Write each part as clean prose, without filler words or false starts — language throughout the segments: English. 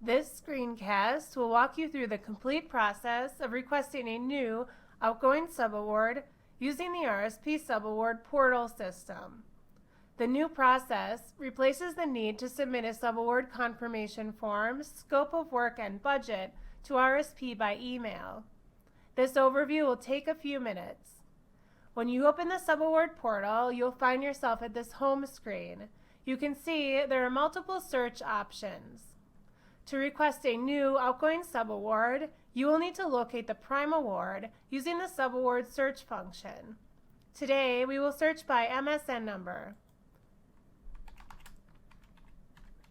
This screencast will walk you through the complete process of requesting a new outgoing subaward using the RSP Subaward portal system. The new process replaces the need to submit a subaward confirmation form, scope of work, and budget to RSP by email. This overview will take a few minutes. When you open the Subaward portal, you'll find yourself at this home screen. You can see there are multiple search options. To request a new outgoing subaward, you will need to locate the prime award using the subaward search function. Today, we will search by MSN number.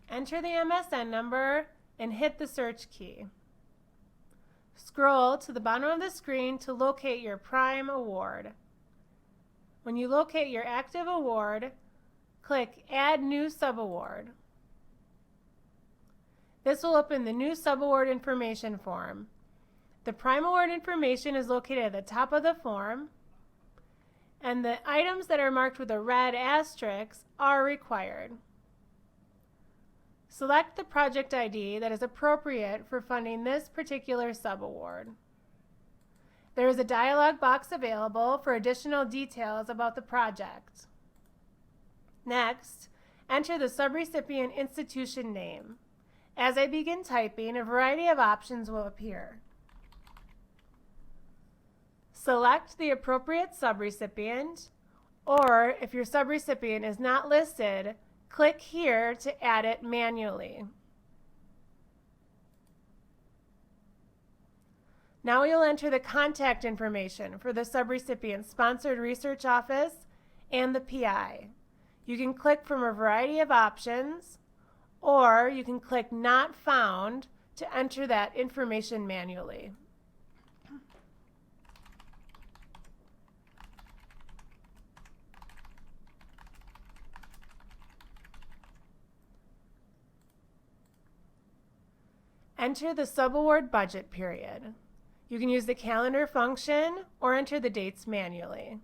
Enter the MSN number and hit the search key. Scroll to the bottom of the screen to locate your prime award. When you locate your active award, click Add New Subaward. This will open the new subaward information form. The prime award information is located at the top of the form, and the items that are marked with a red asterisk are required. Select the project ID that is appropriate for funding this particular subaward. There is a dialog box available for additional details about the project. Next, enter the subrecipient institution name. As I begin typing, a variety of options will appear. Select the appropriate subrecipient, or if your subrecipient is not listed, click here to add it manually. Now you'll enter the contact information for the subrecipient's sponsored research office and the PI. You can click from a variety of options, or you can click Not Found to enter that information manually. Enter the subaward budget period. You can use the calendar function or enter the dates manually.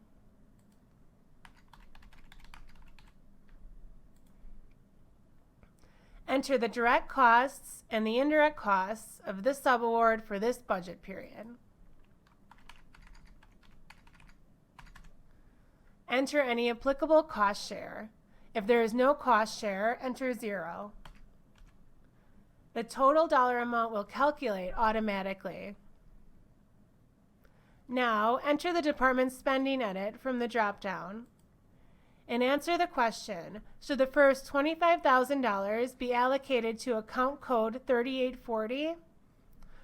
Enter the direct costs and the indirect costs of this subaward for this budget period. Enter any applicable cost share. If there is no cost share, enter 0. The total dollar amount will calculate automatically. Now, enter the department spending edit from the drop-down and answer the question, should the first $25,000 be allocated to account code 3840?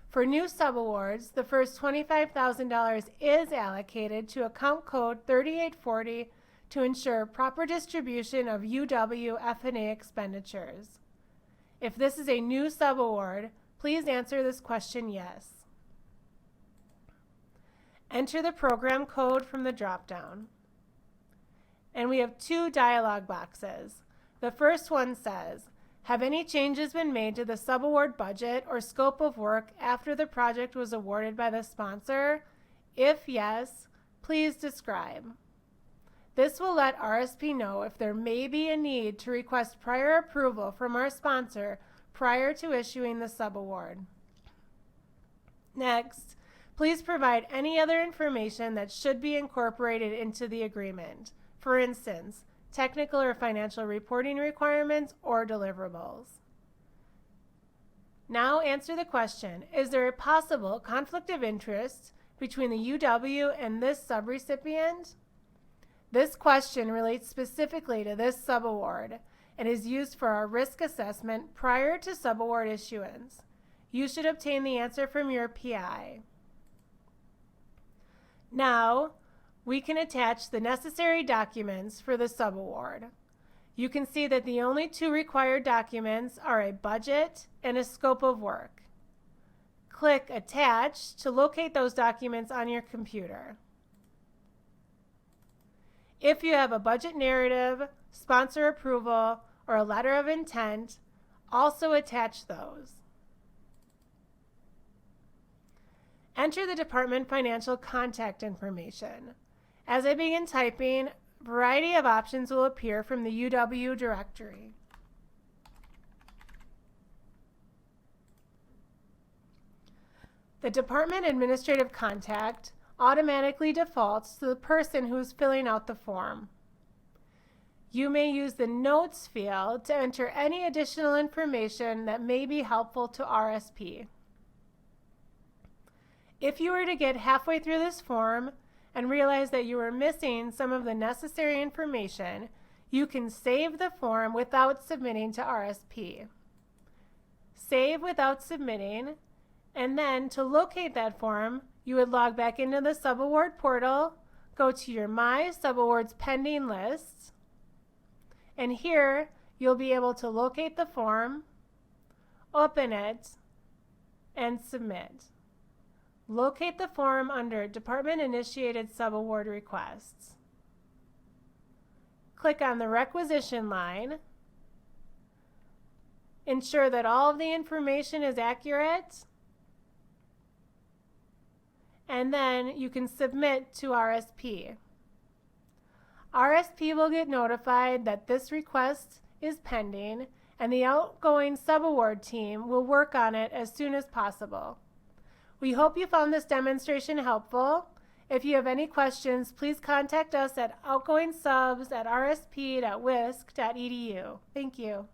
For new subawards, the first $25,000 is allocated to account code 3840 to ensure proper distribution of UW F&A expenditures. If this is a new subaward, please answer this question yes. Enter the program code from the drop-down. And we have 2 dialog boxes. The first one says, have any changes been made to the subaward budget or scope of work after the project was awarded by the sponsor? If yes, please describe. This will let RSP know if there may be a need to request prior approval from our sponsor prior to issuing the subaward. Next, please provide any other information that should be incorporated into the agreement. For instance, technical or financial reporting requirements or deliverables. Now answer the question, is there a possible conflict of interest between the UW and this subrecipient? This question relates specifically to this subaward and is used for our risk assessment prior to subaward issuance. You should obtain the answer from your PI. Now, we can attach the necessary documents for the subaward. You can see that the only 2 required documents are a budget and a scope of work. Click Attach to locate those documents on your computer. If you have a budget narrative, sponsor approval, or a letter of intent, also attach those. Enter the department financial contact information. As I begin typing, a variety of options will appear from the UW directory. The department administrative contact automatically defaults to the person who is filling out the form. You may use the Notes field to enter any additional information that may be helpful to RSP. If you were to get halfway through this form and realize that you were missing some of the necessary information, you can save the form without submitting to RSP. Save without submitting, and then to locate that form, you would log back into the Subaward portal, go to your My Subawards Pending list, and here you'll be able to locate the form, open it, and submit. Locate the form under Department Initiated Subaward Requests. Click on the requisition line. Ensure that all of the information is accurate, and then you can submit to RSP. RSP will get notified that this request is pending, and the Outgoing Subaward team will work on it as soon as possible. We hope you found this demonstration helpful. If you have any questions, please contact us at outgoingsubs@rsp.wisc.edu. Thank you.